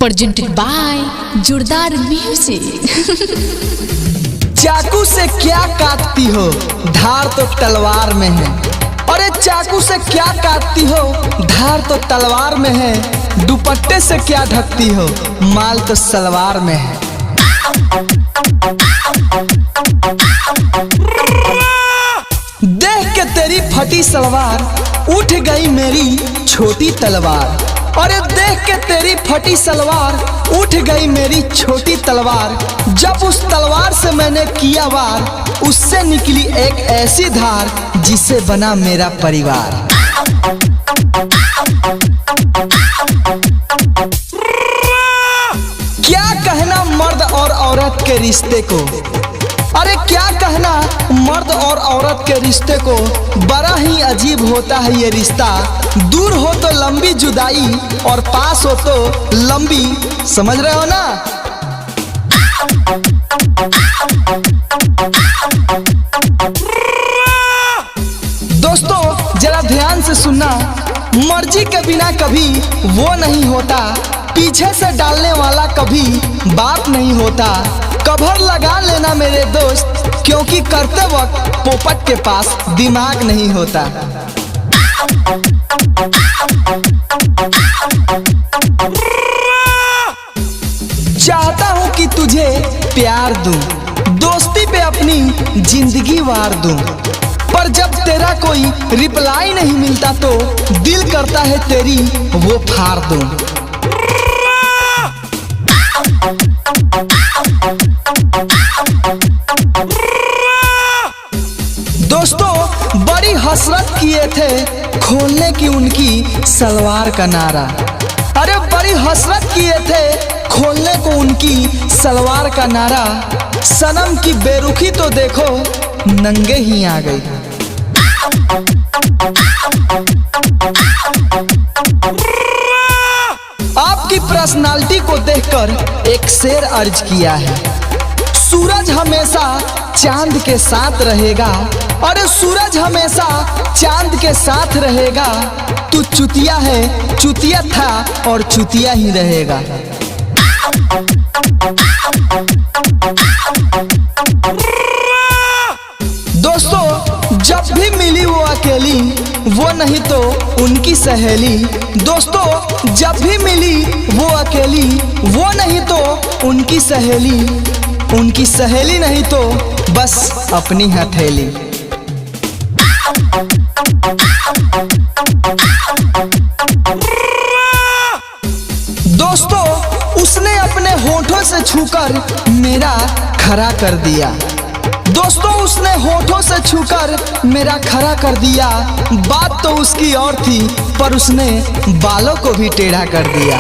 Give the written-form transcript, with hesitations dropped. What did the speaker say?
Presented by जोरदार music. चाकू से क्या काटती हो, धार तो तलवार में है। अरे चाकू से क्या काटती हो, धार तो तलवार में है। दुपट्टे से क्या ढकती हो, माल तो सलवार में है। देख के तेरी फटी सलवार उठ गई मेरी छोटी तलवार। अरे देख के तेरी फटी सलवार उठ गई मेरी छोटी तलवार। जब उस तलवार से मैंने किया वार, उससे निकली एक ऐसी धार जिससे बना मेरा परिवार। क्या कहना मर्द और औरत के रिश्ते को, अरे क्या कहना मर्द और औरत के रिश्ते को। बड़ा ही अजीब होता है ये रिश्ता। दूर हो तो लंबी जुदाई और पास हो तो लंबी, समझ रहे हो ना। दोस्तों जरा ध्यान से सुनना, मर्जी के बिना कभी वो नहीं होता। पीछे से डालने वाला कभी बाप नहीं होता। कवर लगा लेना मेरे दोस्त, क्योंकि करते वक्त पोपट के पास दिमाग नहीं होता। चाहता हूं कि तुझे प्यार दूं, दोस्ती पे अपनी जिंदगी वार दूं, पर जब तेरा कोई रिप्लाई नहीं मिलता तो दिल करता है तेरी वो फाड़ दूं। दोस्तों बड़ी हसरत किए थे खोलने की उनकी सलवार का नारा। अरे बड़ी हसरत किए थे खोलने को उनकी सलवार का नारा। सनम की बेरुखी तो देखो नंगे ही आ गई। आपकी पर्सनालिटी को देखकर एक शेर अर्ज किया है, सूरज हमेशा चांद के साथ रहेगा। अरे सूरज हमेशा चांद के साथ रहेगा। तू चुतिया है, चुतिया था और चुतिया ही रहेगा। दोस्तों जब भी मिली वो अकेली, वो नहीं तो उनकी सहेली। दोस्तों जब भी मिली वो अकेली, वो नहीं तो उनकी सहेली। उनकी सहेली नहीं तो बस अपनी हथेली। दोस्तों उसने अपने होठों से छूकर मेरा खरा कर दिया। दोस्तों उसने होठों से छूकर मेरा खरा कर दिया। बात तो उसकी और थी, पर उसने बालों को भी टेढ़ा कर दिया।